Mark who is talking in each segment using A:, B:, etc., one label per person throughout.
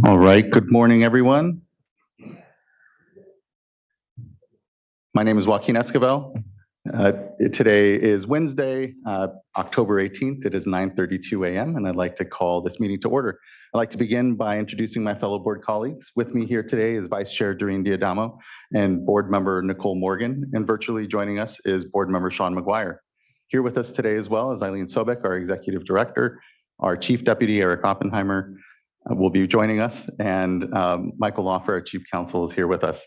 A: All right, good morning, everyone. My name is Joaquin Escobar. Today is Wednesday, October 18th. It is 9:32 a.m. and I'd like to call this meeting to order. I'd like to begin by introducing my fellow board colleagues. With me here today is Vice Chair Doreen Diadamo and Board Member Nicole Morgan, and virtually joining us is Board Member Sean McGuire. Here with us today as well is Eileen Sobek, our Executive Director, our Chief Deputy Eric Oppenheimer will be joining us, and Michael Loffer, our Chief Counsel, is here with us.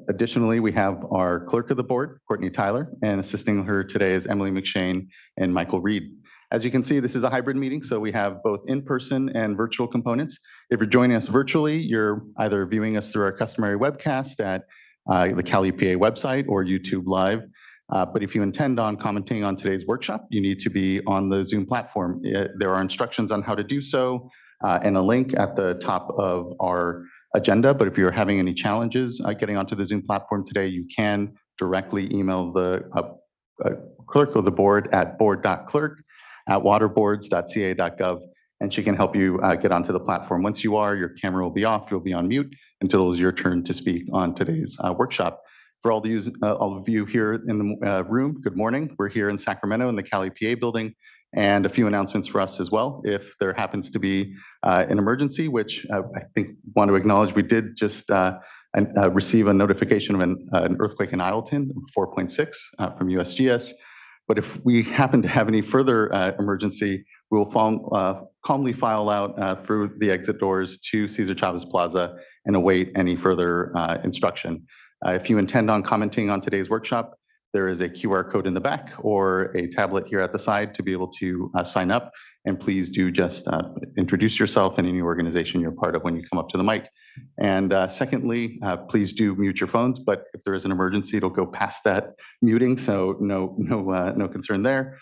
A: Additionally, we have our Clerk of the Board, Courtney Tyler, and assisting her today is Emily McShane and Michael Reed. As you can see, this is a hybrid meeting, so we have both in-person and virtual components. If you're joining us virtually, you're either viewing us through our customary webcast at the Cal EPA website or YouTube Live. But if you intend on commenting on today's workshop, you need to be on the Zoom platform. There are instructions on how to do so and a link at the top of our agenda. But if you're having any challenges getting onto the Zoom platform today, you can directly email the clerk of the board at board.clerk@waterboards.ca.gov, and she can help you get onto the platform. Once you are, your camera will be off, you'll be on mute until it is your turn to speak on today's workshop. For all of you here in the room, good morning. We're here in Sacramento in the Cal EPA building, and a few announcements for us as well. If there happens to be an emergency, which I think want to acknowledge, we did just receive a notification of an earthquake in Isleton, 4.6 from USGS. But if we happen to have any further emergency, we will calmly file out through the exit doors to Cesar Chavez Plaza and await any further instruction. If you intend on commenting on today's workshop, there is a QR code in the back or a tablet here at the side to be able to sign up. And please do just introduce yourself and any organization you're part of when you come up to the mic. And secondly, please do mute your phones, but if there is an emergency, it'll go past that muting, so no concern there.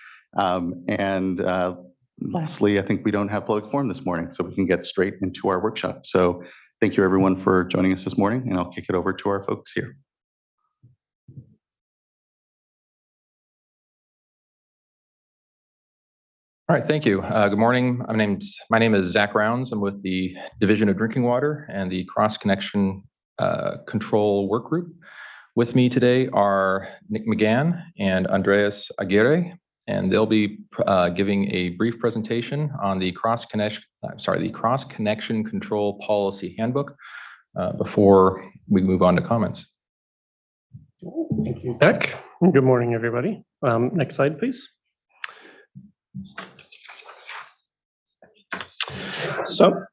A: Lastly, I think we don't have public forum this morning, so we can get straight into our workshop. So thank you everyone for joining us this morning, and I'll kick it over to our folks here.
B: All right, thank you. Good morning. My name is Zach Rounds. I'm with the Division of Drinking Water and the Cross-Connection Control Work Group. With me today are Nick McGann and Andreas Aguirre, and they'll be giving a brief presentation on the Cross-Connection Control Policy Handbook before we move on to comments.
C: Thank you, Zach. Good morning, everybody. Next slide, please. So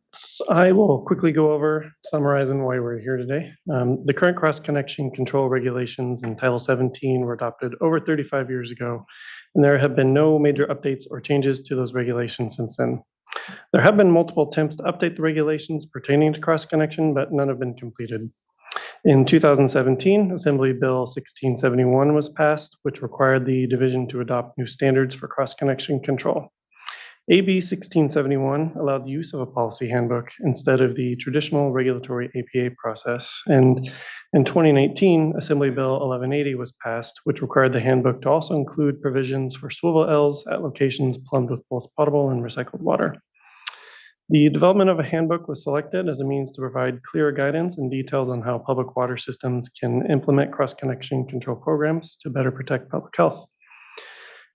C: I will quickly go over summarizing why we're here today. The current cross-connection control regulations in Title 17 were adopted over 35 years ago, and there have been no major updates or changes to those regulations since then. There have been multiple attempts to update the regulations pertaining to cross-connection, but none have been completed. In 2017, Assembly Bill 1671 was passed, which required the division to adopt new standards for cross-connection control. AB 1671 allowed the use of a policy handbook instead of the traditional regulatory APA process. And in 2019, Assembly Bill 1180 was passed, which required the handbook to also include provisions for swivel Ls at locations plumbed with both potable and recycled water. The development of a handbook was selected as a means to provide clearer guidance and details on how public water systems can implement cross-connection control programs to better protect public health.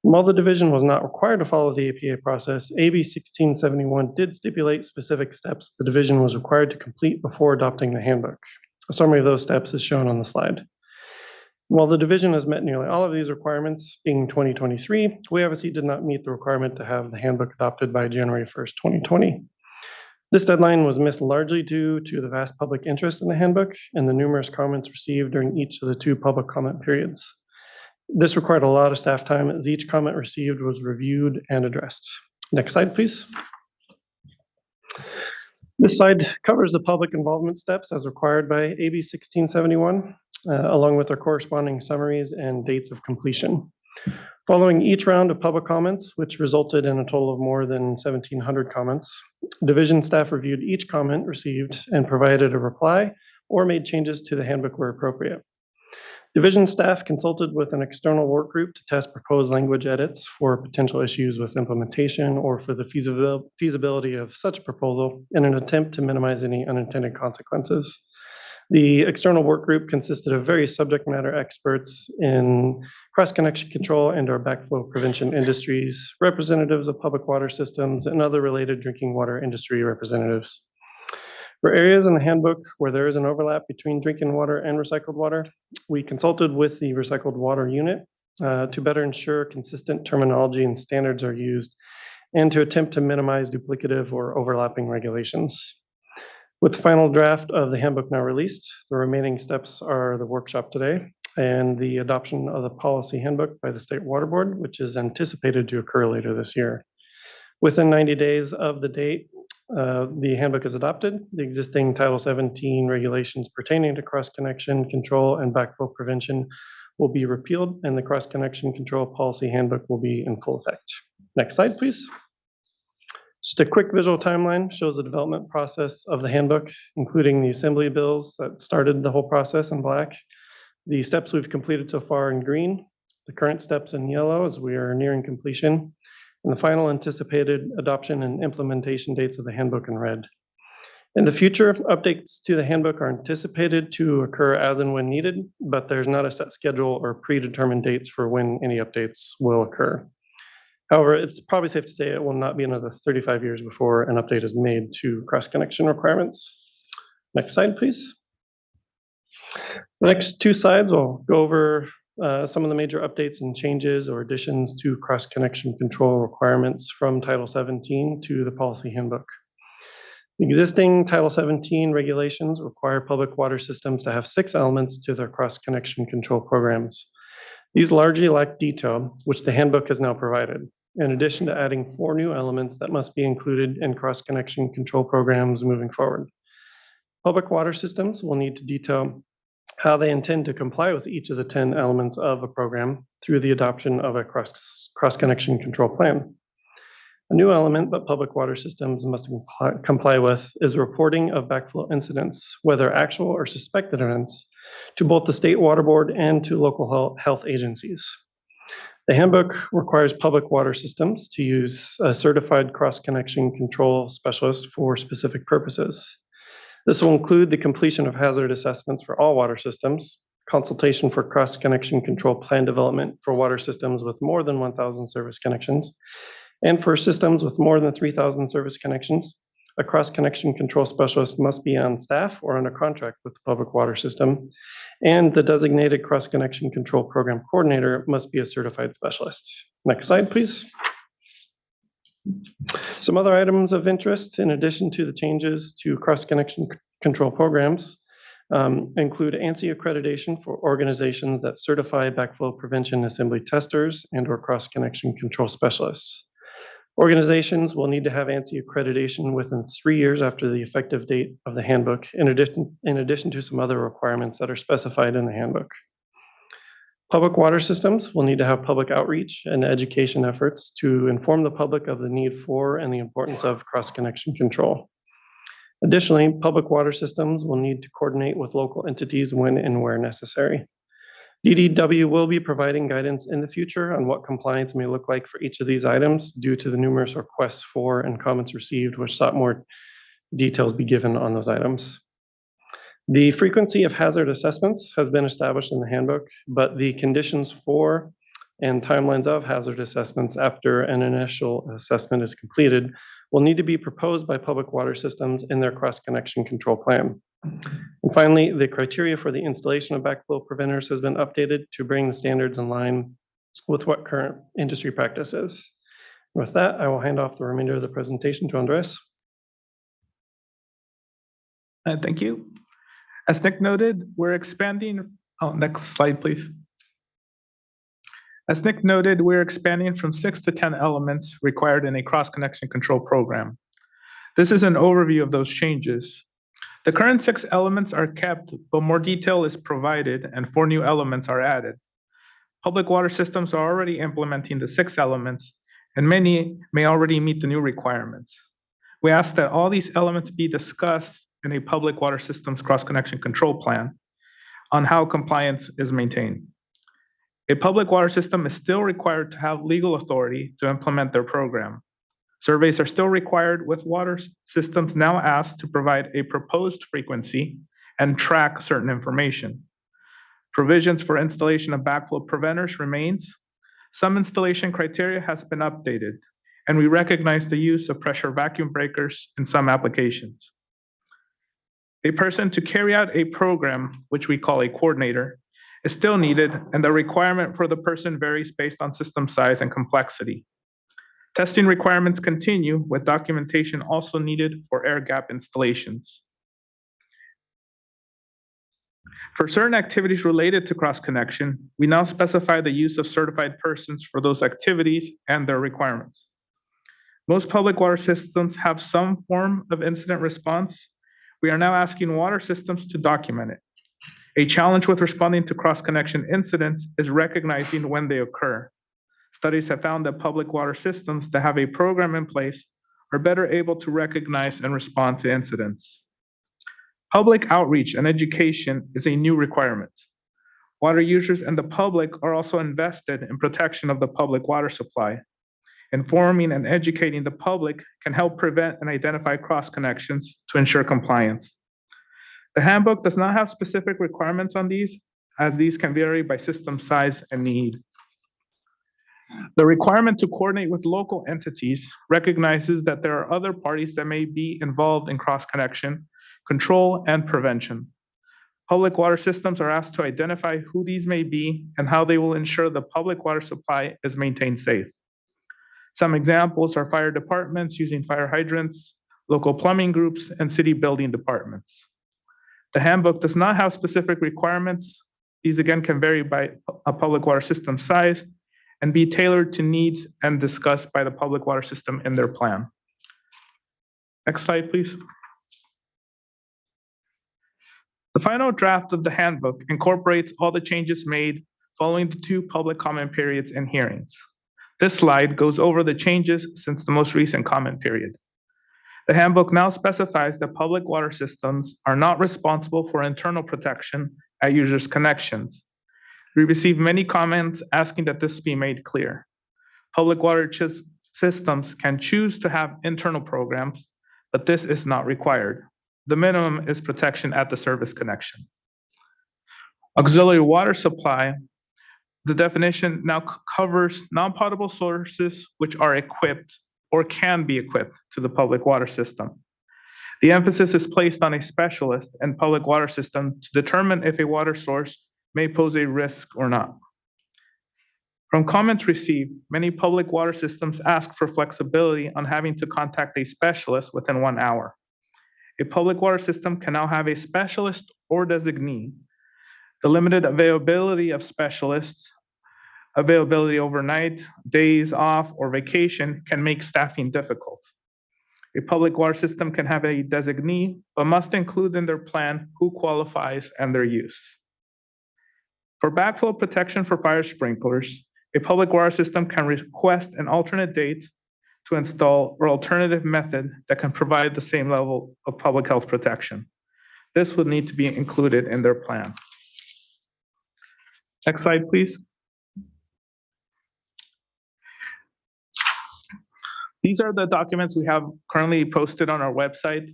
C: While the division was not required to follow the APA process, AB 1671 did stipulate specific steps the division was required to complete before adopting the handbook. A summary of those steps is shown on the slide. While the division has met nearly all of these requirements, being 2023, we obviously did not meet the requirement to have the handbook adopted by January 1st, 2020. This deadline was missed largely due to the vast public interest in the handbook and the numerous comments received during each of the 2 public comment periods. This required a lot of staff time as each comment received was reviewed and addressed. Next slide, please. This slide covers the public involvement steps as required by AB 1671, along with their corresponding summaries and dates of completion. Following each round of public comments, which resulted in a total of more than 1,700 comments, division staff reviewed each comment received and provided a reply or made changes to the handbook where appropriate. Division staff consulted with an external work group to test proposed language edits for potential issues with implementation or for the feasibility of such a proposal in an attempt to minimize any unintended consequences. The external work group consisted of various subject matter experts in cross-connection control and or backflow prevention industries, representatives of public water systems, and other related drinking water industry representatives. For areas in the handbook where there is an overlap between drinking water and recycled water, we consulted with the recycled water unit to better ensure consistent terminology and standards are used and to attempt to minimize duplicative or overlapping regulations. With the final draft of the handbook now released, the remaining steps are the workshop today and the adoption of the policy handbook by the State Water Board, which is anticipated to occur later this year. Within 90 days of the date the handbook is adopted, the existing Title 17 regulations pertaining to cross-connection control and backflow prevention will be repealed, and the cross-connection control policy handbook will be in full effect. Next slide, please. Just a quick visual timeline shows the development process of the handbook, including the assembly bills that started the whole process in black, the steps we've completed so far in green, the current steps in yellow as we are nearing completion, and the final anticipated adoption and implementation dates of the handbook in red. In the future, updates to the handbook are anticipated to occur as and when needed, but there's not a set schedule or predetermined dates for when any updates will occur. However, it's probably safe to say it will not be another 35 years before an update is made to cross-connection requirements. Next slide, please. The next two slides will go over some of the major updates and changes or additions to cross-connection control requirements from Title 17 to the policy handbook. The existing Title 17 regulations require public water systems to have 6 elements to their cross-connection control programs. These largely lack detail, which the handbook has now provided, in addition to adding 4 new elements that must be included in cross-connection control programs moving forward. Public water systems will need to detail how they intend to comply with each of the 10 elements of a program through the adoption of a cross-connection control plan. A new element that public water systems must comply with is reporting of backflow incidents, whether actual or suspected events, to both the State Water Board and to local health agencies. The handbook requires public water systems to use a certified cross-connection control specialist for specific purposes. This will include the completion of hazard assessments for all water systems, consultation for cross-connection control plan development for water systems with more than 1,000 service connections, and for systems with more than 3,000 service connections, a cross-connection control specialist must be on staff or under contract with the public water system, and the designated cross-connection control program coordinator must be a certified specialist. Next slide, please. Some other items of interest, in addition to the changes to cross-connection control programs, include ANSI accreditation for organizations that certify backflow prevention assembly testers and or cross-connection control specialists. Organizations will need to have ANSI accreditation within 3 years after the effective date of the handbook, in addition to some other requirements that are specified in the handbook. Public water systems will need to have public outreach and education efforts to inform the public of the need for and the importance of cross-connection control. Additionally, public water systems will need to coordinate with local entities when and where necessary. DDW will be providing guidance in the future on what compliance may look like for each of these items due to the numerous requests for and comments received, which sought more details be given on those items. The frequency of hazard assessments has been established in the handbook, but the conditions for and timelines of hazard assessments after an initial assessment is completed will need to be proposed by public water systems in their cross-connection control plan. And finally, the criteria for the installation of backflow preventers has been updated to bring the standards in line with what current industry practice is. With that, I will hand off the remainder of the presentation to Andres.
D: Thank you. As Nick noted, we're expanding. Oh, next slide, please. As Nick noted, we're expanding from 6 to 10 elements required in a cross-connection control program. This is an overview of those changes. The current 6 elements are kept, but more detail is provided and 4 new elements are added. Public water systems are already implementing the 6 elements, and many may already meet the new requirements. We ask that all these elements be discussed in a public water systems cross-connection control plan. on how compliance is maintained. A public water system is still required to have legal authority to implement their program. Surveys are still required, with water systems now asked to provide a proposed frequency and track certain information. Provisions for installation of backflow preventers remains. Some installation criteria has been updated, and we recognize the use of pressure vacuum breakers in some applications. A person to carry out a program, which we call a coordinator, is still needed, and the requirement for the person varies based on system size and complexity. Testing requirements continue, with documentation also needed for air gap installations. For certain activities related to cross-connection, we now specify the use of certified persons for those activities and their requirements. Most public water systems have some form of incident response. We are now asking water systems to document it. A challenge with responding to cross-connection incidents is recognizing when they occur. Studies have found that public water systems that have a program in place are better able to recognize and respond to incidents. Public outreach and education is a new requirement. Water users and the public are also invested in protection of the public water supply. Informing and educating the public can help prevent and identify cross-connections to ensure compliance. The handbook does not have specific requirements on these, as these can vary by system size and need. The requirement to coordinate with local entities recognizes that there are other parties that may be involved in cross-connection, control, and prevention. Public water systems are asked to identify who these may be and how they will ensure the public water supply is maintained safe. Some examples are fire departments using fire hydrants, local plumbing groups, and city building departments. The handbook does not have specific requirements. These again can vary by a public water system size and be tailored to needs and discussed by the public water system in their plan. Next slide, please. The final draft of the handbook incorporates all the changes made following the 2 public comment periods and hearings. This slide goes over the changes since the most recent comment period. The handbook now specifies that public water systems are not responsible for internal protection at users' connections. We received many comments asking that this be made clear. Public water systems can choose to have internal programs, but this is not required. The minimum is protection at the service connection. Auxiliary water supply, the definition now covers non-potable sources which are equipped or can be equipped to the public water system. The emphasis is placed on a specialist and public water system to determine if a water source may pose a risk or not. From comments received, many public water systems ask for flexibility on having to contact a specialist within 1 hour. A public water system can now have a specialist or designee. The limited availability of specialists, availability overnight, days off, or vacation can make staffing difficult. A public water system can have a designee, but must include in their plan who qualifies and their use. For backflow protection for fire sprinklers, a public water system can request an alternate date to install or alternative method that can provide the same level of public health protection. This would need to be included in their plan. Next slide, please. These are the documents we have currently posted on our website.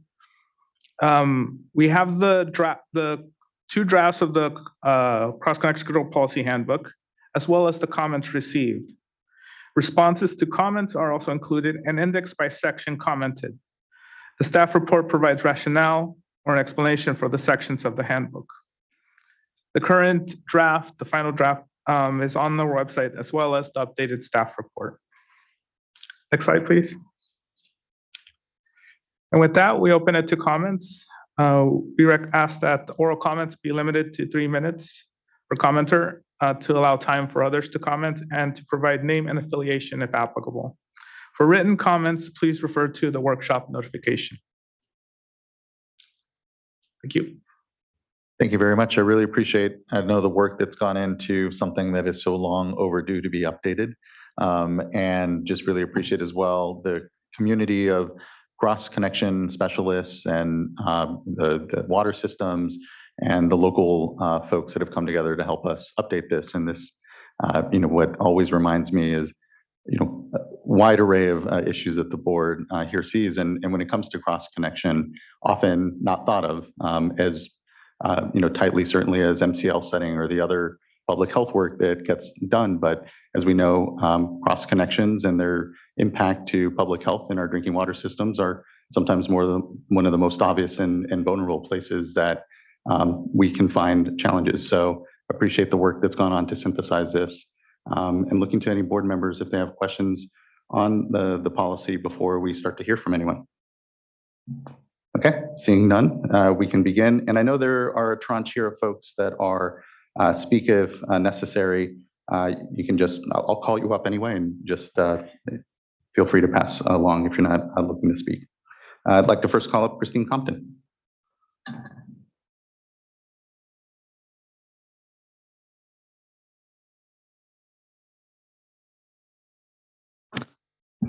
D: We have the 2 drafts of the Cross-Connection Control Policy Handbook, as well as the comments received. Responses to comments are also included and indexed by section commented. The staff report provides rationale or an explanation for the sections of the handbook. The current draft, the final draft, is on the website, as well as the updated staff report. Next slide, please. And with that, we open it to comments. We ask that the oral comments be limited to 3 minutes per commenter to allow time for others to comment and to provide name and affiliation if applicable. For written comments, please refer to the workshop notification. Thank you.
A: Thank you very much. I really appreciate, I know the work that's gone into something that is so long overdue to be updated. And just really appreciate as well the community of cross-connection specialists and the water systems and the local folks that have come together to help us update this. And this, what always reminds me is, a wide array of issues that the board here sees. And when it comes to cross-connection, often not thought of as, tightly, certainly as MCL setting or the other public health work that gets done. But as we know, cross-connections and their impact to public health in our drinking water systems are sometimes one of the most obvious and vulnerable places that we can find challenges. So appreciate the work that's gone on to synthesize this, and looking to any board members if they have questions on the policy before we start to hear from anyone. Okay, seeing none, we can begin. And I know there are a tranche here of folks that are speak if necessary. You can just, I'll call you up anyway, and just feel free to pass along if you're not looking to speak. I'd like to first call up Christine Compton.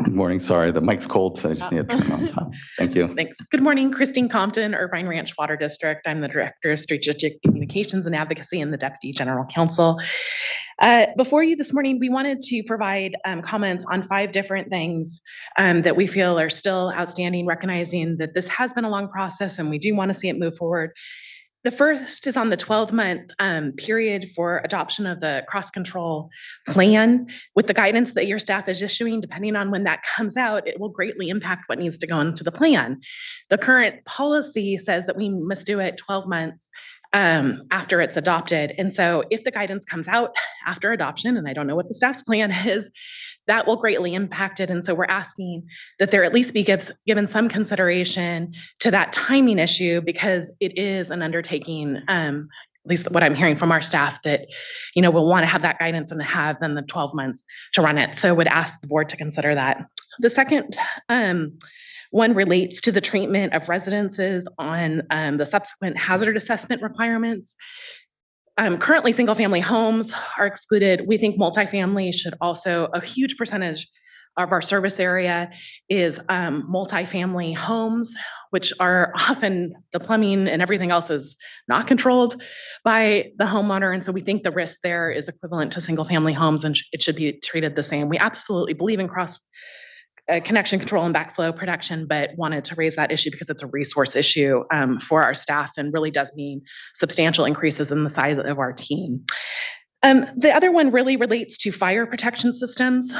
A: Good morning. Sorry, the mic's cold, so I just need to turn it on top. Thank you.
E: Thanks. Good morning, Christine Compton, Irvine Ranch Water District. I'm the Director of Strategic Communications and Advocacy and the Deputy General Counsel. Before you this morning, we wanted to provide comments on 5 different things that we feel are still outstanding, recognizing that this has been a long process and we do want to see it move forward. The first is on the 12-month period for adoption of the cross-control plan. With the guidance that your staff is issuing, depending on when that comes out, it will greatly impact what needs to go into the plan. The current policy says that we must do it 12 months after it's adopted. And so if the guidance comes out after adoption, and I don't know what the staff's plan is, that will greatly impact it. And so we're asking that there at least be given some consideration to that timing issue, because it is an undertaking, at least what I'm hearing from our staff, that, we'll want to have that guidance and have then the 12 months to run it. So would ask the board to consider that. The second one relates to the treatment of residences on the subsequent hazard assessment requirements. Currently, single-family homes are excluded. We think multifamily should also, a huge percentage of our service area is multifamily homes, which are often the plumbing and everything else is not controlled by the homeowner. And so we think the risk there is equivalent to single-family homes and it should be treated the same. We absolutely believe in cross-connection control and backflow protection, but wanted to raise that issue because it's a resource issue for our staff and really does mean substantial increases in the size of our team. The other one really relates to fire protection systems.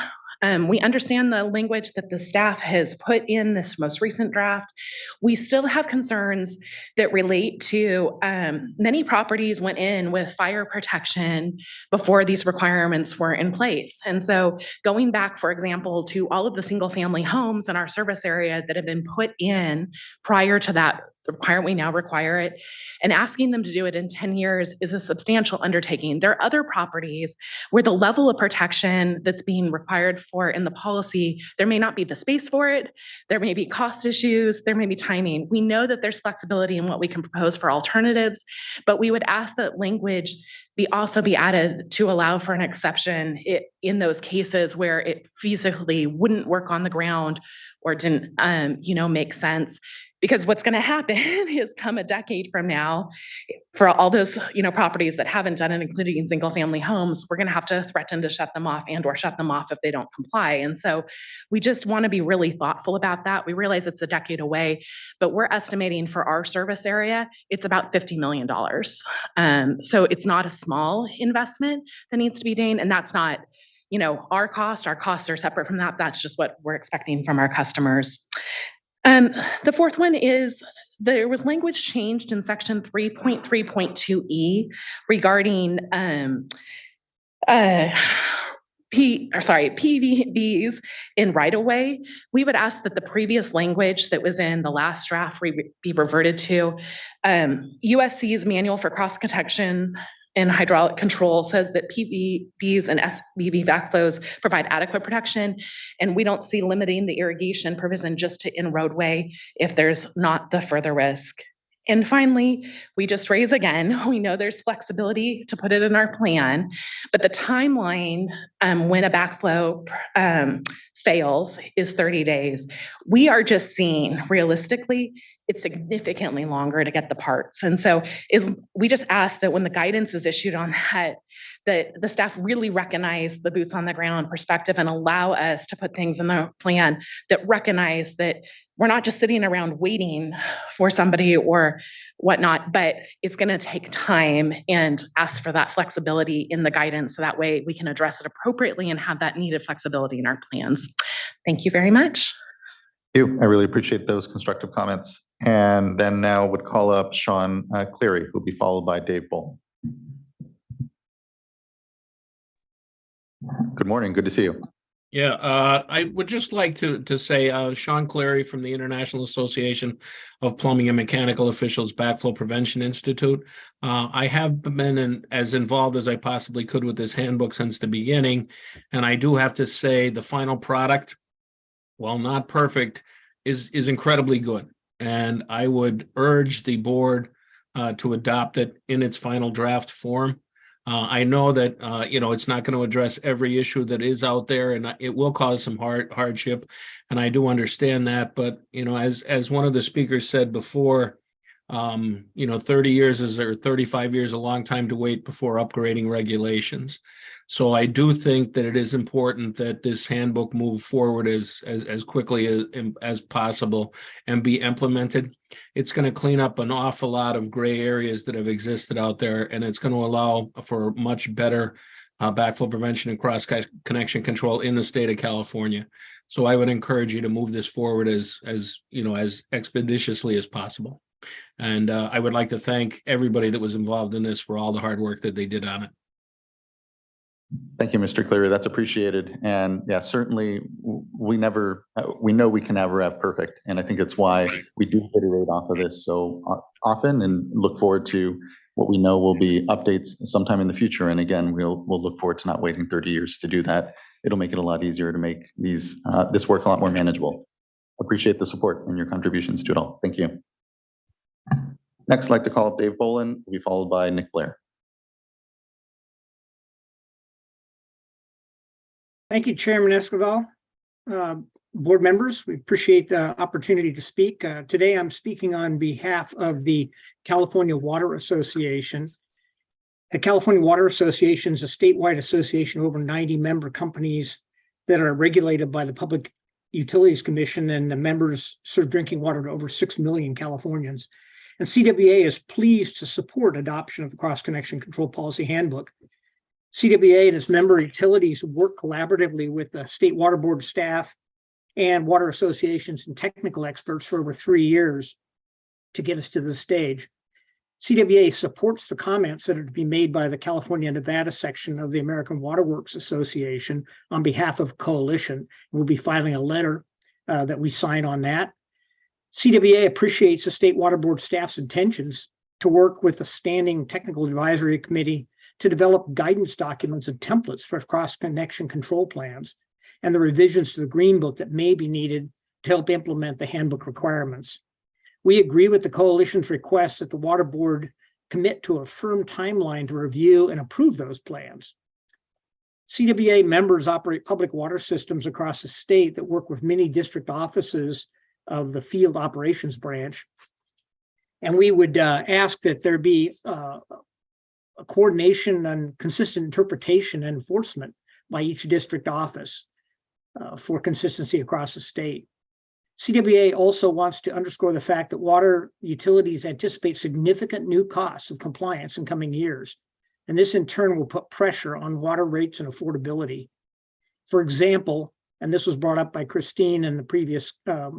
E: We understand the language that the staff has put in this most recent draft. We still have concerns that relate to many properties went in with fire protection before these requirements were in place. And so going back, for example, to all of the single family homes in our service area that have been put in prior to that requirement, we now require it, and asking them to do it in 10 years is a substantial undertaking. There are other properties where the level of protection that's being required for in the policy, there may not be the space for it, there may be cost issues, there may be timing. We know that there's flexibility in what we can propose for alternatives, but we would ask that language also be added to allow for an exception in those cases where it feasibly wouldn't work on the ground or didn't make sense. Because what's going to happen is come a decade from now, for all those properties that haven't done it, including single family homes, we're going to have to threaten to shut them off and or shut them off if they don't comply. And so we just want to be really thoughtful about that. We realize it's a decade away, but we're estimating for our service area, it's about $50 million. So it's not a small investment that needs to be done. And that's not our costs are separate from that. That's just what we're expecting from our customers. The fourth one is there was language changed in section 3.3.2E regarding PVBs in right-of-way. We would ask that the previous language that was in the last draft be reverted to. USC's Manual for Cross-Connection and Hydraulic Control says that PVBs and SWRCB backflows provide adequate protection, and we don't see limiting the irrigation provision just to in-roadway if there's not the further risk. And finally, we just raise again, we know there's flexibility to put it in our plan, but the timeline when a backflow fails is 30 days. We are just seeing realistically, it's significantly longer to get the parts. And so we just ask that when the guidance is issued on that the staff really recognize the boots on the ground perspective and allow us to put things in the plan that recognize that we're not just sitting around waiting for somebody or whatnot, but it's going to take time, and ask for that flexibility in the guidance so that way we can address it appropriately and have that needed flexibility in our plans. Thank you very much.
A: Thank you. I really appreciate those constructive comments. And then now would call up Sean Clary, who will be followed by Dave Bull. Good morning. Good to see you.
F: Yeah, I would just like to say, Sean Clary from the International Association of Plumbing and Mechanical Officials Backflow Prevention Institute. I have been as involved as I possibly could with this handbook since the beginning, and I do have to say the final product, while not perfect, is incredibly good. And I would urge the board to adopt it in its final draft form. I know that, it's not going to address every issue that is out there, and it will cause some hardship. And I do understand that. But, as one of the speakers said before, 30 years or 35 years, a long time to wait before upgrading regulations. So I do think that it is important that this handbook move forward as quickly as possible and be implemented. It's going to clean up an awful lot of gray areas that have existed out there, and it's going to allow for much better backflow prevention and cross-connection control in the state of California. So I would encourage you to move this forward as expeditiously as possible. And I would like to thank everybody that was involved in this for all the hard work that they did on it.
A: Thank you, Mr. Cleary. That's appreciated. And yeah, certainly we know we can never have perfect. And I think that's why we do iterate off of this so often and look forward to what we know will be updates sometime in the future. And again, we'll look forward to not waiting 30 years to do that. It'll make it a lot easier to make this work a lot more manageable. Appreciate the support and your contributions to it all. Thank you. Next, I'd like to call up Dave Boland, will be followed by Nick Blair.
G: Thank you, Chairman Esquivel. Board members, we appreciate the opportunity to speak. Today, I'm speaking on behalf of the California Water Association. The California Water Association is a statewide association of over 90 member companies that are regulated by the Public Utilities Commission, and the members serve drinking water to over 6 million Californians. And CWA is pleased to support adoption of the Cross-Connection Control Policy Handbook. CWA and its member utilities work collaboratively with the State Water Board staff and water associations and technical experts for over 3 years to get us to this stage. CWA supports the comments that are to be made by the California Nevada section of the American Water Works Association on behalf of Coalition. We'll be filing a letter that we sign on that. CWA appreciates the State Water Board staff's intentions to work with the Standing Technical Advisory Committee to develop guidance documents and templates for cross-connection control plans and the revisions to the Green Book that may be needed to help implement the handbook requirements. We agree with the Coalition's request that the Water Board commit to a firm timeline to review and approve those plans. CWA members operate public water systems across the state that work with many district offices of the field operations branch. And we would ask that there be a coordination and consistent interpretation and enforcement by each district office for consistency across the state. CWA also wants to underscore the fact that water utilities anticipate significant new costs of compliance in coming years, and this in turn will put pressure on water rates and affordability. For example, and this was brought up by Christine in the previous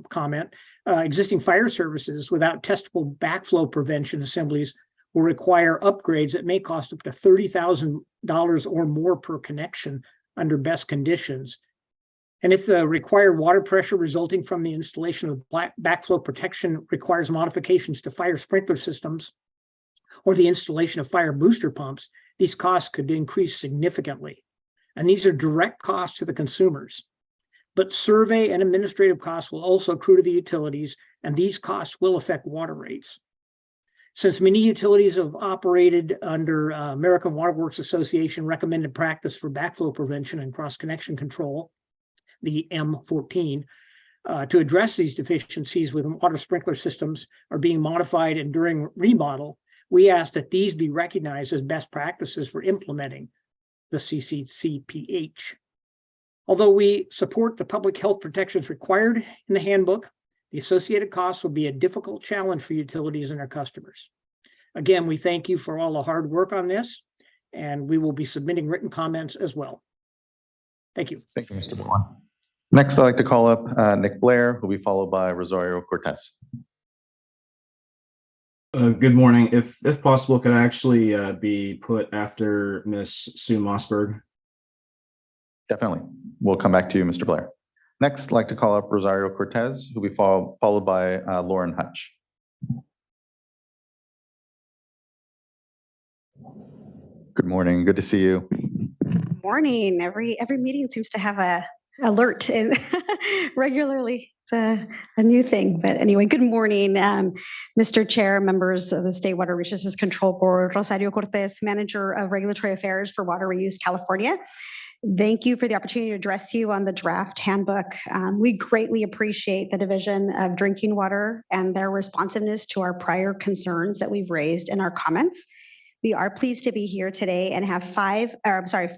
G: comment, existing fire services without testable backflow prevention assemblies will require upgrades that may cost up to $30,000 or more per connection under best conditions. And if the required water pressure resulting from the installation of backflow protection requires modifications to fire sprinkler systems or the installation of fire booster pumps, these costs could increase significantly. And these are direct costs to the consumers. But survey and administrative costs will also accrue to the utilities, and these costs will affect water rates. Since many utilities have operated under American Water Works Association recommended practice for backflow prevention and cross-connection control, the M14, To address these deficiencies within water sprinkler systems are being modified, and during remodel, we ask that these be recognized as best practices for implementing the CCCPH. Although we support the public health protections required in the handbook, the associated costs will be a difficult challenge for utilities and our customers. Again, we thank you for all the hard work on this, and we will be submitting written comments as well. Thank you.
A: Thank you, Mr. Bourne. Next, I'd like to call up Nick Blair, who will be followed by Rosario Cortez.
H: Good morning. If possible, could I actually be put after Miss Sue Mossberg?
A: Definitely. We'll come back to you, Mr. Blair. Next, I'd like to call up Rosario Cortez, who will be followed by Lauren Hutch. Good morning. Good to see you.
I: Morning. Every meeting seems to have a alert and regularly. It's a new thing. But anyway, good morning, Mr. Chair, members of the State Water Resources Control Board, Rosario Cortez, Manager of Regulatory Affairs for Water Reuse California. Thank you for the opportunity to address you on the draft handbook. We greatly appreciate the Division of Drinking Water and their responsiveness to our prior concerns that we've raised in our comments. We are pleased to be here today and have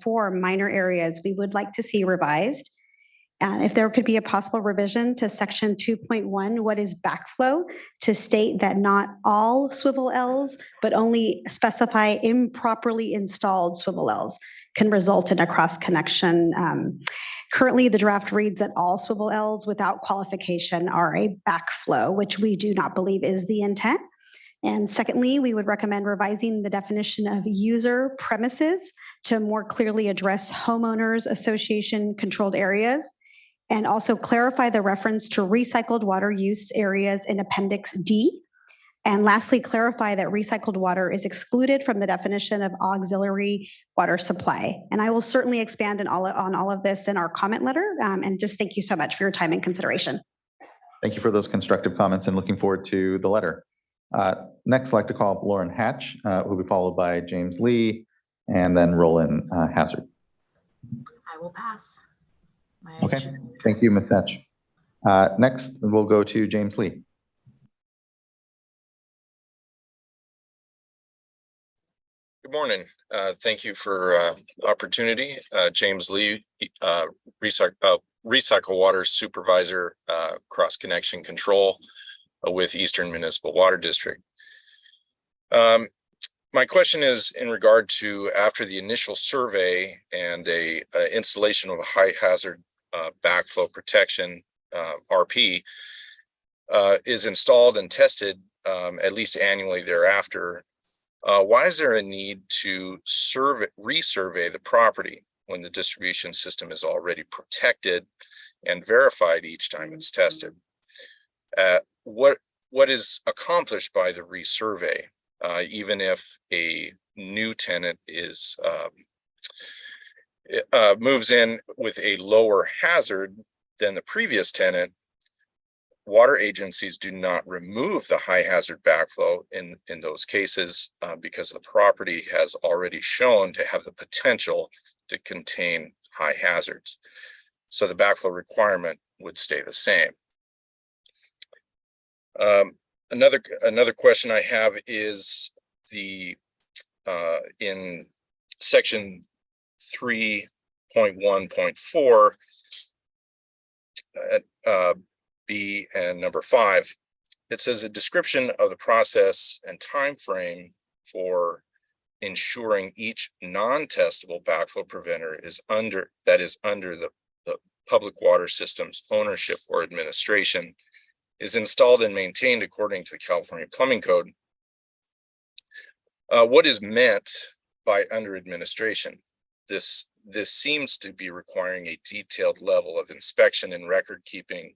I: four minor areas we would like to see revised. If there could be a possible revision to section 2.1, what is backflow, to state that not all swivel Ls, but only specify improperly installed swivel Ls can result in a cross connection. Currently, the draft reads that all swivel Ls without qualification are a backflow, which we do not believe is the intent. And secondly, we would recommend revising the definition of user premises to more clearly address homeowners association controlled areas, and also clarify the reference to recycled water use areas in Appendix D. And lastly, clarify that recycled water is excluded from the definition of auxiliary water supply. And I will certainly expand on all of this in our comment letter. And just thank you so much for your time and consideration.
A: Thank you for those constructive comments and looking forward to the letter. Next, I'd like to call up Lauren Hatch, who will be followed by James Lee and then Roland Hazard.
J: I will pass.
A: Okay, thank you, Ms. Hatch. Next, we'll go to James Lee.
K: Good morning. Thank you for the opportunity. James Lee, Recycle Water Supervisor, Cross-Connection Control with Eastern Municipal Water District. My question is in regard to after the initial survey and a installation of a high hazard backflow protection, RP, is installed and tested at least annually thereafter. Why is there a need to resurvey the property when the distribution system is already protected and verified each time it's tested? What is accomplished by the resurvey, even if a new tenant is moves in with a lower hazard than the previous tenant? Water agencies do not remove the high hazard backflow in those cases because the property has already shown to have the potential to contain high hazards. So the backflow requirement would stay the same. Another question I have is the in section 3.1.4 B and number 5, it says a description of the process and time frame for ensuring each non-testable backflow preventer is under the public water system's ownership or administration is installed and maintained according to the California Plumbing Code. What is meant by under administration? This seems to be requiring a detailed level of inspection and record keeping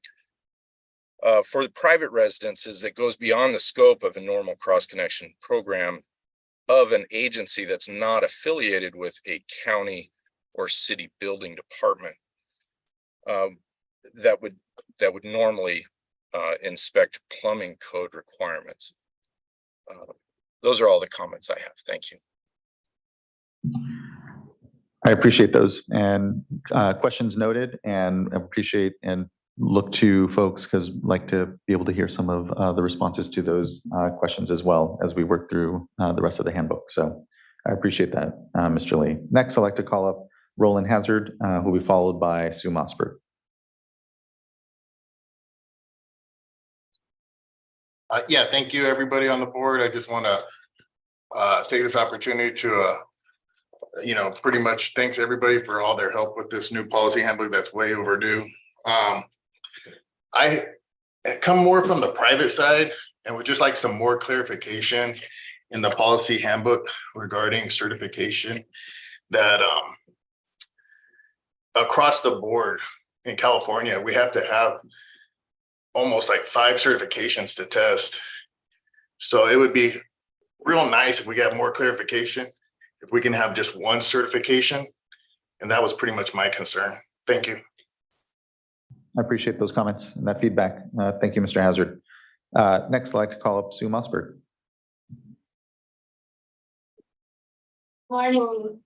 K: for the private residences that goes beyond the scope of a normal cross-connection program of an agency that's not affiliated with a county or city building department that would normally inspect plumbing code requirements. Those are all the comments I have. Thank you.
A: I appreciate those and questions noted, and appreciate and look to folks because I'd like to be able to hear some of the responses to those questions as well as we work through the rest of the handbook. So I appreciate that, Mr. Lee. Next, I'd like to call up Roland Hazard, who will be followed by Sue Mossberg.
L: Yeah, thank you, everybody on the board. I just want to take this opportunity to, pretty much thanks everybody for all their help with this new policy handbook that's way overdue. I come more from the private side and would just like some more clarification in the policy handbook regarding certification that across the board in California, we have to have almost like 5 certifications to test. So it would be real nice if we got more clarification, if we can have just 1 certification. And that was pretty much my concern. Thank you.
A: I appreciate those comments and that feedback. Thank you, Mr. Hazard. Next, I'd like to call up Sue Mossberg.
J: Morning.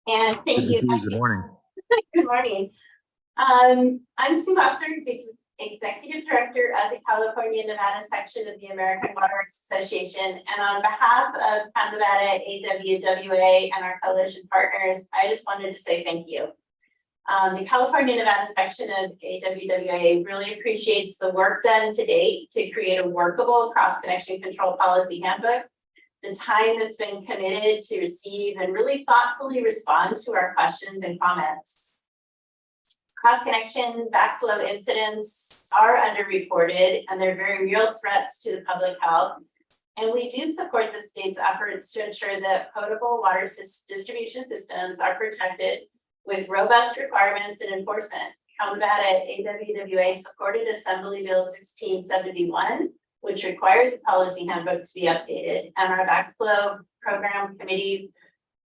J: And thank you.
A: Good morning.
J: Good morning. I'm Sue Mossberg, the Executive Director of the California Nevada section of the American Water Association. And on behalf of Cal Nevada, AWWA, and our coalition partners, I just wanted to say thank you. The California Nevada section of AWWA really appreciates the work done to date to create a workable cross-connection control policy handbook, the time that's been committed to receive and really thoughtfully respond to our questions and comments. Cross-connection backflow incidents are underreported and they're very real threats to the public health. And we do support the state's efforts to ensure that potable water distribution systems are protected with robust requirements and enforcement. Cal Nevada AWWA supported Assembly Bill 1671, which required the policy handbook to be updated, and our backflow program committees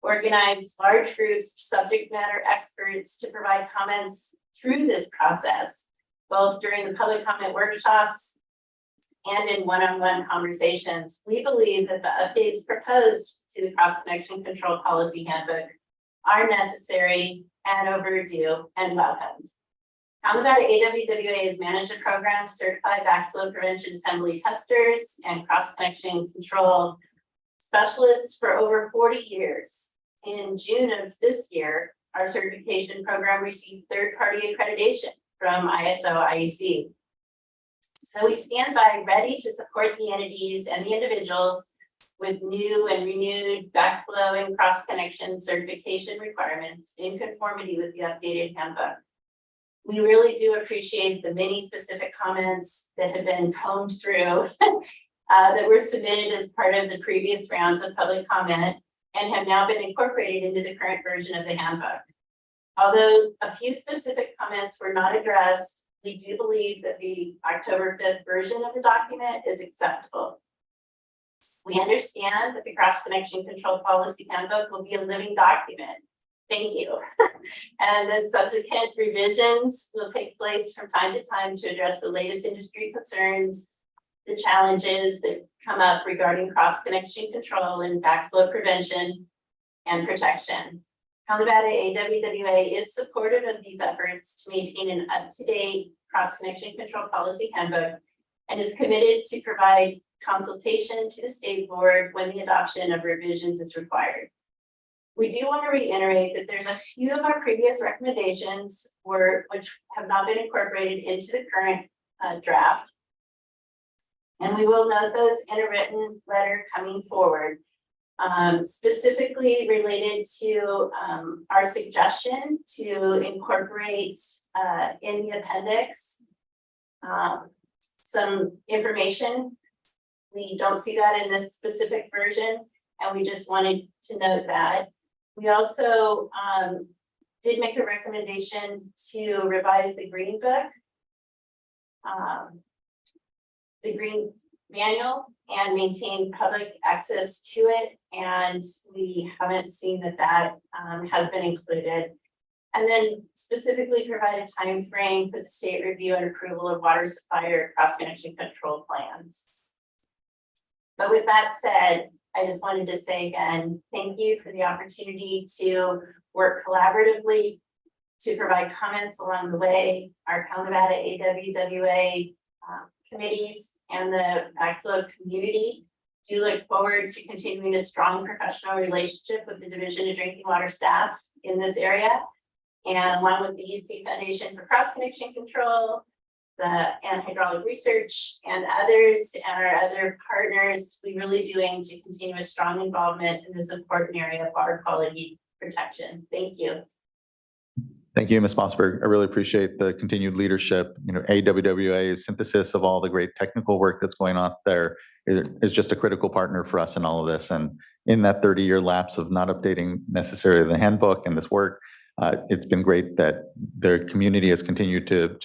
J: organized large groups of subject matter experts to provide comments through this process, both during the public comment workshops and in one-on-one conversations. We believe that the updates proposed to the Cross-Connection Control Policy Handbook are necessary and overdue and welcomed. Cal Nevada AWWA has managed a program to certify backflow prevention assembly testers and cross-connection control specialists for over 40 years. In June of this year, our certification program received third-party accreditation from ISO/IEC. So we stand by ready to support the entities and the individuals with new and renewed backflow and cross-connection certification requirements in conformity with the updated handbook. We really do appreciate the many specific comments that have been combed through that were submitted as part of the previous rounds of public comment and have now been incorporated into the current version of the handbook. Although a few specific comments were not addressed, we do believe that the October 5th version of the document is acceptable. We understand that the Cross-Connection Control Policy Handbook will be a living document. Thank you. And that subsequent revisions will take place from time to time to address the latest industry concerns, the challenges that come up regarding cross-connection control and backflow prevention and protection. Cal Nevada AWWA is supportive of these efforts to maintain an up-to-date cross-connection control policy handbook and is committed to provide consultation to the state board when the adoption of revisions is required. We do want to reiterate that there's a few of our previous recommendations which have not been incorporated into the current draft. And we will note those in a written letter coming forward, specifically related to our suggestion to incorporate in the appendix some information. We don't see that in this specific version, and we just wanted to note that. We also did make a recommendation to revise the Green Book, the Green Manual, and maintain public access to it. And we haven't seen that has been included. And then specifically provide a time frame for the state review and approval of water supply or cross-connection control plans. But with that said, I just wanted to say again, thank you for the opportunity to work collaboratively to provide comments along the way. Our Cal Nevada AWWA committees and the backflow community do look forward to continuing a strong professional relationship with the Division of Drinking Water staff in this area. And along with the UC Foundation for Cross-Connection Control, and hydraulic research and others and our other partners, we really do aim to continue a strong involvement in this important area of water quality protection. Thank you.
A: Thank you, Ms. Mossberg. I really appreciate the continued leadership. You know, AWWA's synthesis of all the great technical work that's going on there is just a critical partner for us in all of this. And in that 30-year lapse of not updating necessarily the handbook and this work, it's been great that the community has continued to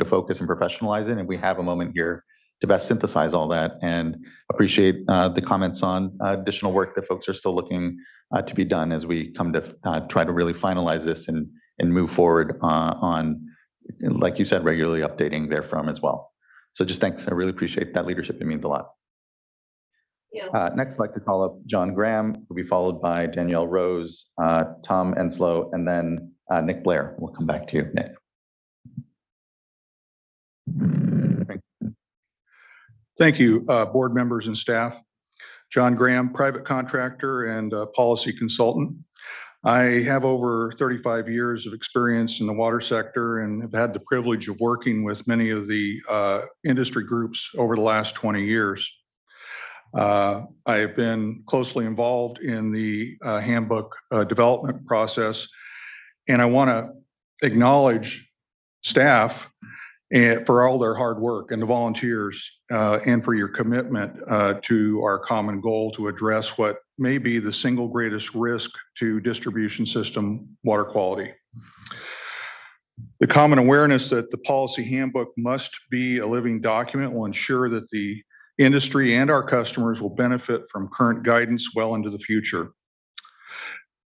A: focus and professionalize it. And we have a moment here to best synthesize all that, and appreciate the comments on additional work that folks are still looking to be done as we come to try to really finalize this and move forward on, like you said, regularly updating therefrom as well. So just thanks. I really appreciate that leadership. It means a lot. Next, I'd like to call up John Graham, who'll be followed by Danielle Rose, Tom Enslow, and then Nick Blair. We'll come back to you, Nick.
M: Thank you, board members and staff. John Graham, private contractor and policy consultant. I have over 35 years of experience in the water sector and have had the privilege of working with many of the industry groups over the last 20 years. I have been closely involved in the handbook development process, and I want to acknowledge staff for all their hard work, and the volunteers, and for your commitment to our common goal to address what may be the single greatest risk to distribution system water quality. The common awareness that the policy handbook must be a living document will ensure that the industry and our customers will benefit from current guidance well into the future.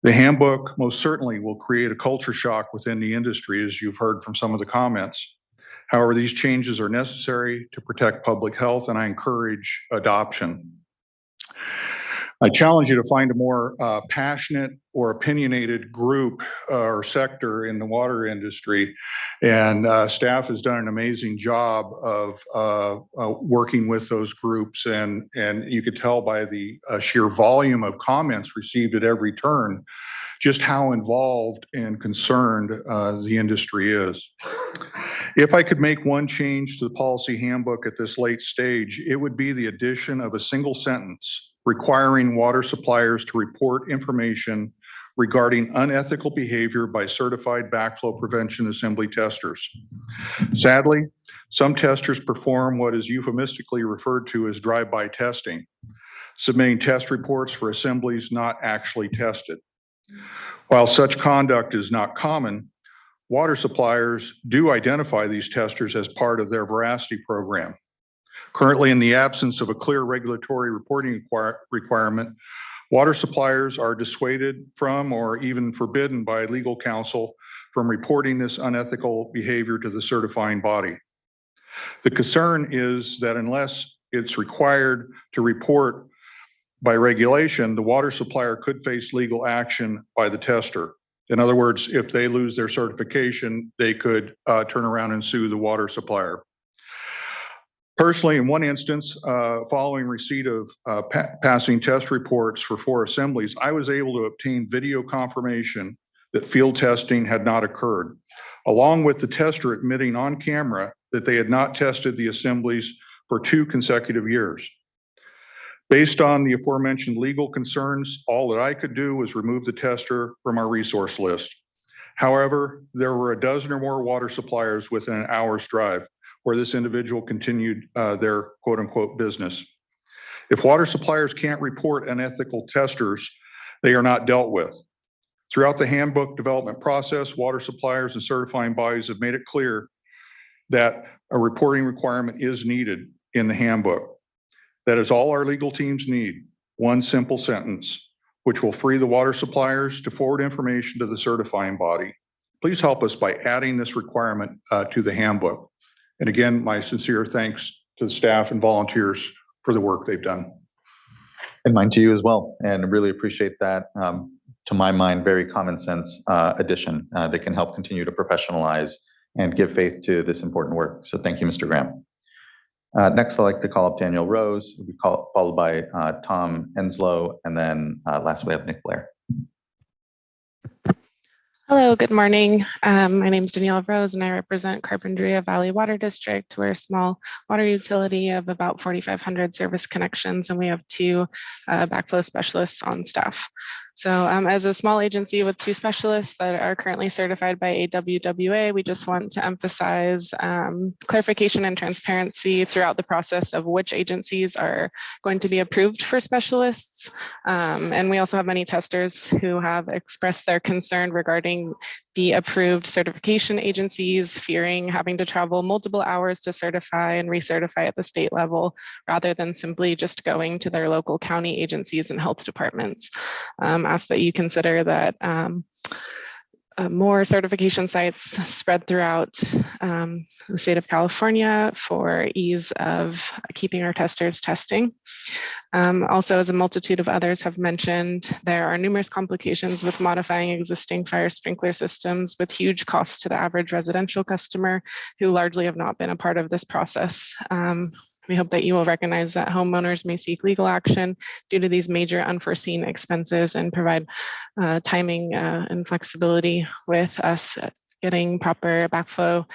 M: The handbook most certainly will create a culture shock within the industry, as you've heard from some of the comments. However, these changes are necessary to protect public health, and I encourage adoption. I challenge you to find a more passionate or opinionated group or sector in the water industry, and staff has done an amazing job of working with those groups, and you could tell by the sheer volume of comments received at every turn just how involved and concerned the industry is. If I could make one change to the policy handbook at this late stage, it would be the addition of a single sentence requiring water suppliers to report information regarding unethical behavior by certified backflow prevention assembly testers. Sadly, some testers perform what is euphemistically referred to as drive-by testing, submitting test reports for assemblies not actually tested. While such conduct is not common, water suppliers do identify these testers as part of their veracity program. Currently, in the absence of a clear regulatory reporting requirement, water suppliers are dissuaded from or even forbidden by legal counsel from reporting this unethical behavior to the certifying body. The concern is that unless it's required to report by regulation, the water supplier could face legal action by the tester. In other words, if they lose their certification, they could turn around and sue the water supplier. Personally, in one instance, following receipt of passing test reports for 4 assemblies, I was able to obtain video confirmation that field testing had not occurred, along with the tester admitting on camera that they had not tested the assemblies for 2 consecutive years. Based on the aforementioned legal concerns, all that I could do was remove the tester from our resource list. However, there were a dozen or more water suppliers within an hour's drive where this individual continued their quote unquote business. If water suppliers can't report unethical testers, they are not dealt with. Throughout the handbook development process, water suppliers and certifying bodies have made it clear that a reporting requirement is needed in the handbook. That is all our legal teams need, one simple sentence, which will free the water suppliers to forward information to the certifying body. Please help us by adding this requirement to the handbook. And again, my sincere thanks to the staff and volunteers for the work they've done.
A: And mine to you as well. And I really appreciate that. to my mind, very common sense addition that can help continue to professionalize and give faith to this important work. So thank you, Mr. Graham. Next, I'd like to call up Danielle Rose, who will be followed by Tom Enslow, and then last we have Nick Blair.
N: Hello, good morning. My name is Danielle Rose and I represent Carpinteria Valley Water District. We're a small water utility of about 4,500 service connections, and we have 2 backflow specialists on staff. So as a small agency with 2 specialists that are currently certified by AWWA, we just want to emphasize clarification and transparency throughout the process of which agencies are going to be approved for specialists. And we also have many testers who have expressed their concern regarding the approved certification agencies, fearing having to travel multiple hours to certify and recertify at the state level, rather than simply just going to their local county agencies and health departments. Ask that you consider that more certification sites spread throughout the state of California for ease of keeping our testers testing. Also, as a multitude of others have mentioned, there are numerous complications with modifying existing fire sprinkler systems with huge costs to the average residential customer who largely have not been a part of this process. We hope that you will recognize that homeowners may seek legal action due to these major unforeseen expenses and provide timing and flexibility with us getting proper backflow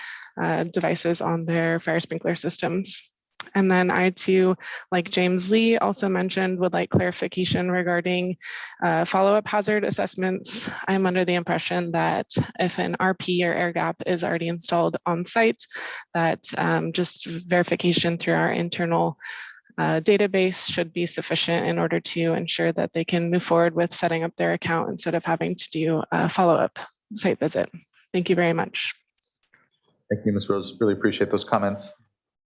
N: devices on their fire sprinkler systems. And then I too, like James Lee also mentioned, would like clarification regarding follow-up hazard assessments. I'm under the impression that if an RP or air gap is already installed on site, that just verification through our internal database should be sufficient in order to ensure that they can move forward with setting up their account instead of having to do a follow-up site visit. Thank you very much.
A: Thank you, Ms. Rose. Really appreciate those comments.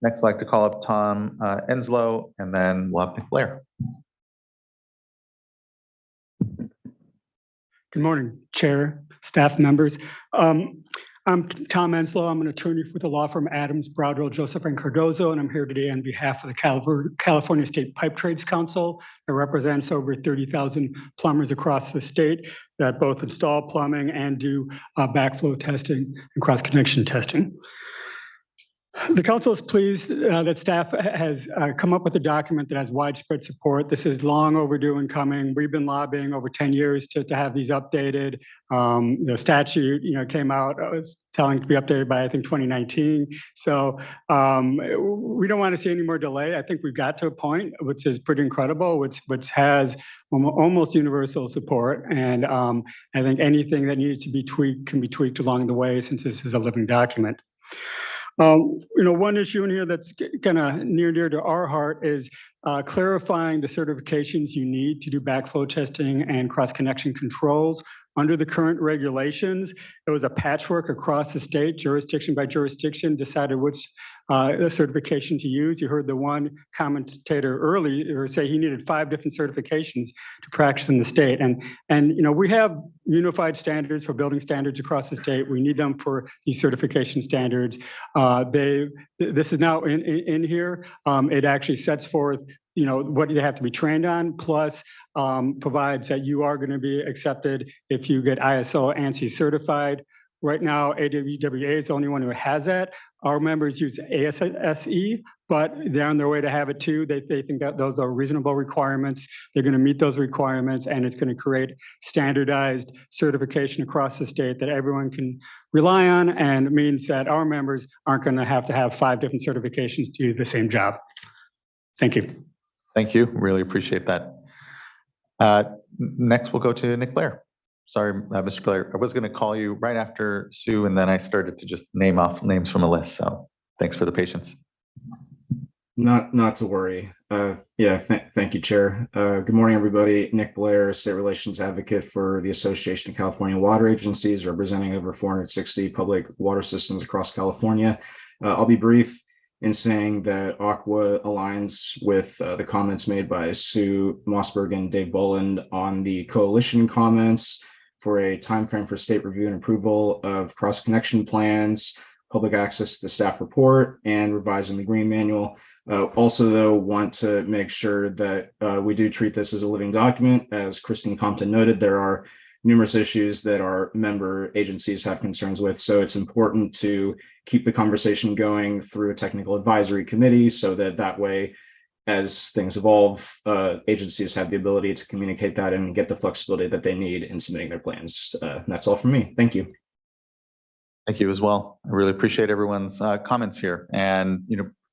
A: Next, I'd like to call up Tom Enslow, and then we'll have Nick Blair.
O: Good morning, Chair, staff members. I'm Tom Enslow. I'm an attorney with the law firm Adams, Broadwell, Joseph, and Cardozo, and I'm here today on behalf of the California State Pipe Trades Council that represents over 30,000 plumbers across the state that both install plumbing and do backflow testing and cross-connection testing. The council is pleased that staff has come up with a document that has widespread support. This is long overdue and coming. We've been lobbying over 10 years to have these updated. The statute, came out, was telling to be updated by, I think, 2019. So we don't want to see any more delay. I think we've got to a point which is pretty incredible, which has almost universal support. And I think anything that needs to be tweaked can be tweaked along the way, since this is a living document. One issue in here that's kind of near and dear to our heart is clarifying the certifications you need to do backflow testing and cross-connection controls. Under the current regulations, it was a patchwork across the state, jurisdiction by jurisdiction, decided which certification to use. You heard the one commentator earlier say he needed 5 different certifications to practice in the state. And we have unified standards for building standards across the state. We need them for these certification standards. This is now in here. It actually sets forth what they have to be trained on, plus provides that you are going to be accepted if you get ISO ANSI certified. Right now, AWWA is the only one who has that. Our members use ASSE, but they're on their way to have it too. They think that those are reasonable requirements. They're going to meet those requirements, and it's going to create standardized certification across the state that everyone can rely on, and it means that our members aren't going to have 5 different certifications to do the same job. Thank you.
A: Thank you. Really appreciate that. Next, we'll go to Nick Blair. Sorry, Mr. Blair. I was going to call you right after Sue, and then I started to just name off names from a list. So thanks for the patience.
H: Not to worry. Thank you, Chair. Good morning, everybody. Nick Blair, State Relations Advocate for the Association of California Water Agencies, representing over 460 public water systems across California. I'll be brief in saying that Aqua aligns with the comments made by Sue Mossberg and Dave Boland on the coalition comments for a timeframe for state review and approval of cross-connection plans, public access to the staff report, and revising the green manual. Also, though, want to make sure that we do treat this as a living document. As Christine Compton noted, there are numerous issues that our member agencies have concerns with. So it's important to keep the conversation going through a technical advisory committee so that way, as things evolve, agencies have the ability to communicate that and get the flexibility that they need in submitting their plans. That's all from me. Thank you.
A: Thank you as well. I really appreciate everyone's comments here, and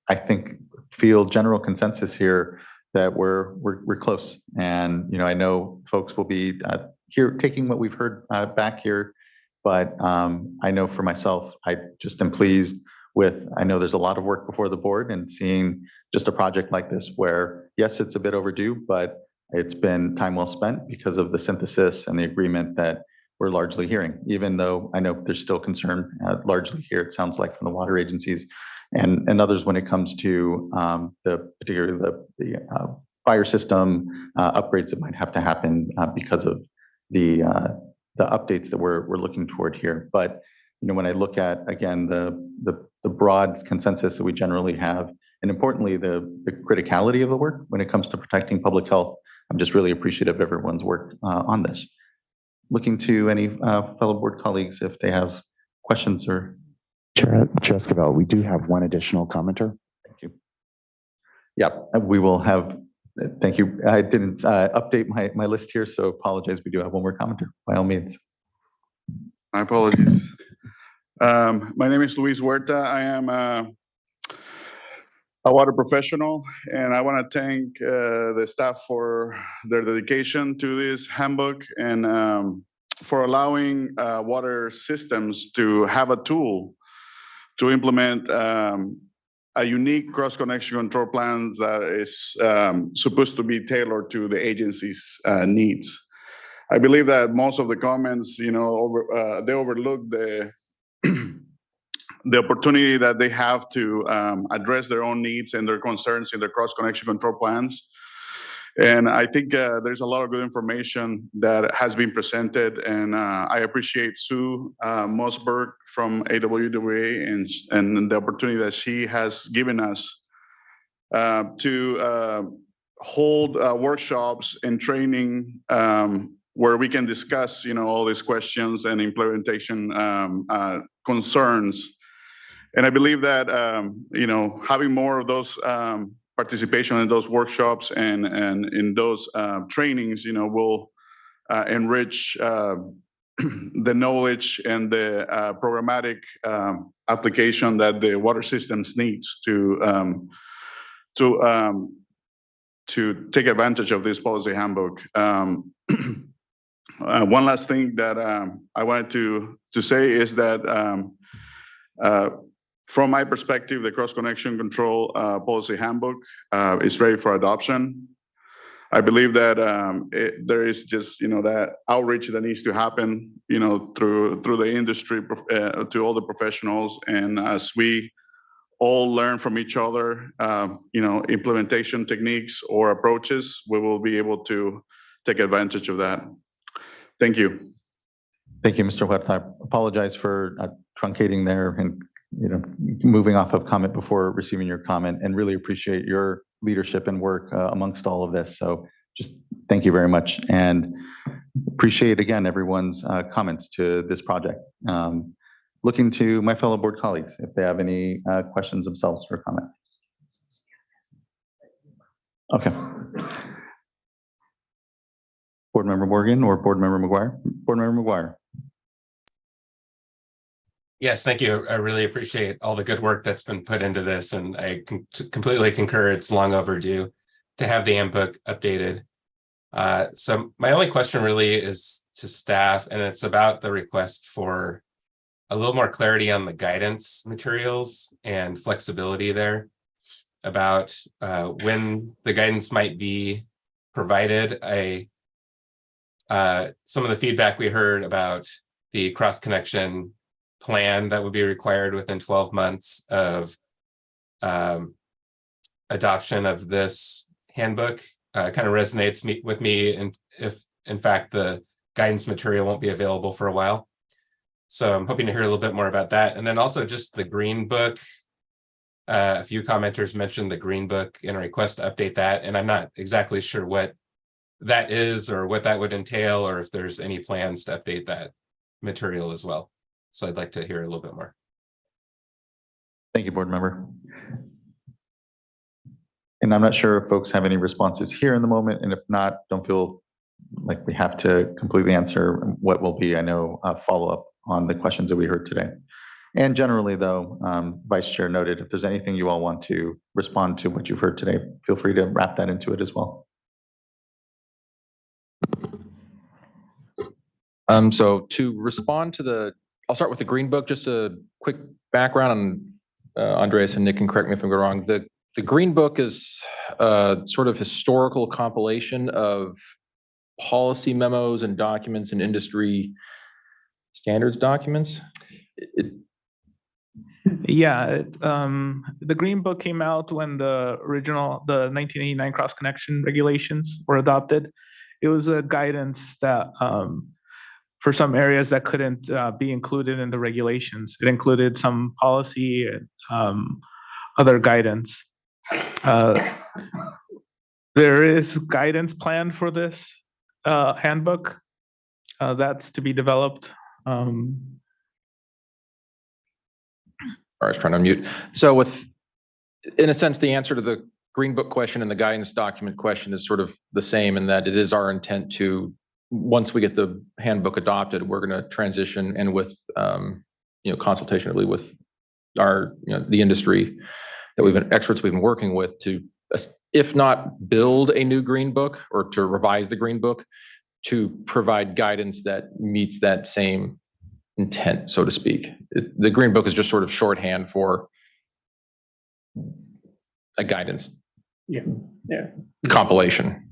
A: I think feel general consensus here that we're close. And I know folks will be here taking what we've heard back here, but I know for myself, I just am pleased with. I know there's a lot of work before the board, and seeing just a project like this where yes, it's a bit overdue, but it's been time well spent because of the synthesis and the agreement that we're largely hearing, even though I know there's still concern largely here, it sounds like, from the water agencies and others when it comes to particularly the fire system upgrades that might have to happen because of the updates that we're looking toward here. But when I look at, again, the broad consensus that we generally have, and importantly, the criticality of the work when it comes to protecting public health, I'm just really appreciative of everyone's work on this. Looking to any fellow board colleagues if they have questions or.
P: Chair Esquivel, we do have one additional commenter.
A: Thank you. Yeah, we will have. Thank you. I didn't update my list here, so apologize. We do have one more commenter, by all means.
Q: My apologies. My name is Luis Huerta. I am a water professional, and I want to thank the staff for their dedication to this handbook and for allowing water systems to have a tool to implement a unique cross-connection control plan that is supposed to be tailored to the agency's needs. I believe that most of the comments, they overlook the the opportunity that they have to address their own needs and their concerns in their cross-connection control plans. And I think there's a lot of good information that has been presented, and I appreciate Sue Mosberg from AWWA and the opportunity that she has given us to hold workshops and training where we can discuss, all these questions and implementation concerns. And I believe that, having more of those participation in those workshops and in those trainings, will enrich the knowledge and the programmatic application that the water systems needs to take advantage of this policy handbook. One last thing that I wanted to say is that from my perspective, the Cross-Connection Control Policy Handbook is ready for adoption. I believe that there is just that outreach that needs to happen through the industry to all the professionals, and as we all learn from each other, implementation techniques or approaches, we will be able to take advantage of that. Thank you.
A: Thank you, Mr. Huerta. I apologize for truncating there and moving off of comment before receiving your comment, and really appreciate your leadership and work amongst all of this. So just thank you very much, and appreciate again everyone's comments to this project. Looking to my fellow board colleagues if they have any questions themselves or comment. Okay. Board Member Morgan or Board Member McGuire? Board Member McGuire.
R: Yes, thank you. I really appreciate all the good work that's been put into this, and I completely concur. It's long overdue to have the handbook updated. So my only question really is to staff, and it's about the request for a little more clarity on the guidance materials and flexibility there about when the guidance might be provided. Some of the feedback we heard about the cross-connection plan that would be required within 12 months of adoption of this handbook kind of resonates with me, and if in fact the guidance material won't be available for a while. So I'm hoping to hear a little bit more about that. And then also just the Green Book. A few commenters mentioned the Green Book and a request to update that, and I'm not exactly sure what that is or what that would entail, or if there's any plans to update that material as well. So I'd like to hear a little bit more.
A: Thank you, board member. And I'm not sure if folks have any responses here in the moment, and if not, don't feel like we have to completely answer what will be, I know, a follow-up on the questions that we heard today. And generally though, Vice Chair noted, if there's anything you all want to respond to what you've heard today, feel free to wrap that into it as well.
B: So to respond to I'll start with the Green Book, just a quick background on Andreas and Nick can correct me if I'm going wrong. The Green Book is a sort of historical compilation of policy memos and documents and industry standards documents.
D: The Green Book came out when the 1989 cross-connection regulations were adopted. It was a guidance that for some areas that couldn't be included in the regulations. It included some policy and other guidance. There is guidance planned for this handbook that's to be developed.
B: I was trying to unmute. So in a sense, the answer to the Green Book question and the guidance document question is sort of the same, in that it is our intent to, once we get the handbook adopted, we're going to transition, and with consultation really with our the industry that experts we've been working with, to, if not build a new Green Book or to revise the Green Book, to provide guidance that meets that same intent, so to speak. The Green Book is just sort of shorthand for a guidance compilation.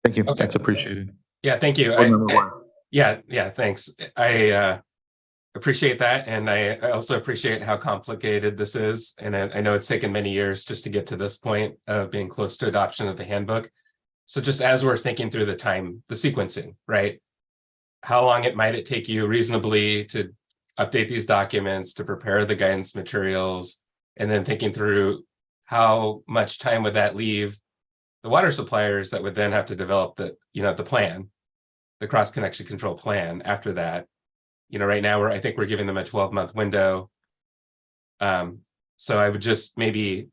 A: Thank you.
R: Okay.
A: That's appreciated.
R: Yeah, thank you. Yeah, thanks. I appreciate that. And I also appreciate how complicated this is. And I know it's taken many years just to get to this point of being close to adoption of the handbook. So just as we're thinking through the sequencing, right? How long might it take you reasonably to update these documents, to prepare the guidance materials, and then thinking through how much time would that leave the water suppliers that would then have to develop the plan, the cross-connection control plan after that. Right now I think we're giving them a 12-month window. So I would just maybe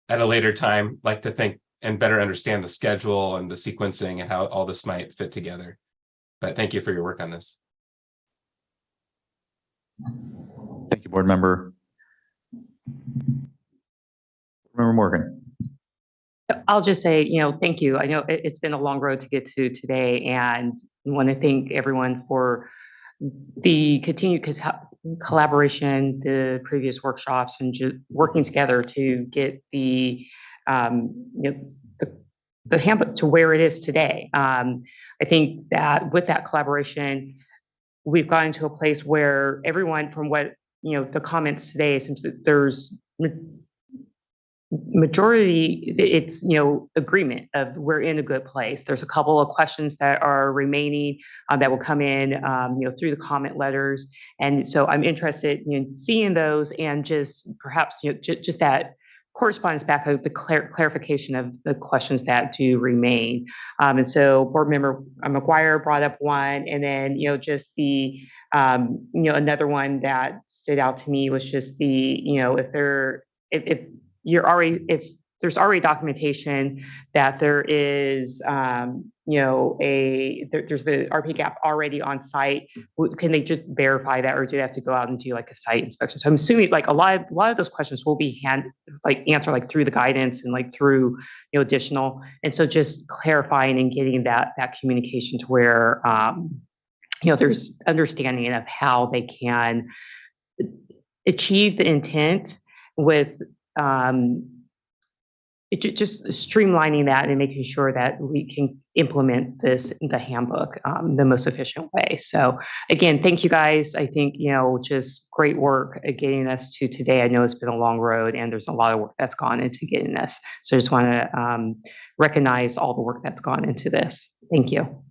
R: at a later time like to think and better understand the schedule and the sequencing and how all this might fit together. But thank you for your work on this.
A: Thank you, board member. Member Morgan.
S: I'll just say, thank you. I know it's been a long road to get to today, and I want to thank everyone for the continued collaboration, the previous workshops, and just working together to get the handbook to where it is today. I think that with that collaboration, we've gotten to a place where everyone, from what the comments today, seems that there's majority, it's agreement of we're in a good place. There's a couple of questions that are remaining that will come in through the comment letters, and so I'm interested in seeing those, and just perhaps just that correspondence back of the clarification of the questions that do remain. And so board member McGuire brought up one, and then just the another one that stood out to me was just the if there's already documentation that there is there's the RP gap already on site, can they just verify that, or do they have to go out and do like a site inspection? So I'm assuming like a lot of those questions will be answered through the guidance and through additional, and so just clarifying and getting that communication to where there's understanding of how they can achieve the intent with just streamlining that and making sure that we can implement the handbook the most efficient way. So again, thank you guys. I think just great work at getting us to today. I know it's been a long road, and there's a lot of work that's gone into getting this. So I just want to recognize all the work that's gone into this. Thank you.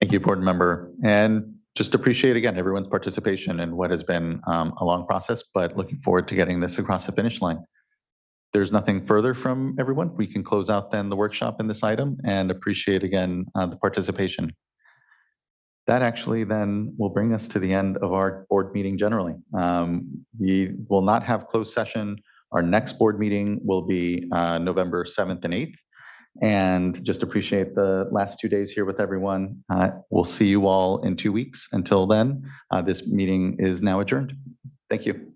A: Thank you, board member, and just appreciate again everyone's participation in what has been a long process, but looking forward to getting this across the finish line. there's nothing further from everyone, we can close out then the workshop in this item and appreciate again the participation. That actually then will bring us to the end of our board meeting generally. We will not have closed session. Our next board meeting will be November 7th and 8th. And just appreciate the last 2 days here with everyone. We'll see you all in 2 weeks. Until then, this meeting is now adjourned. Thank you.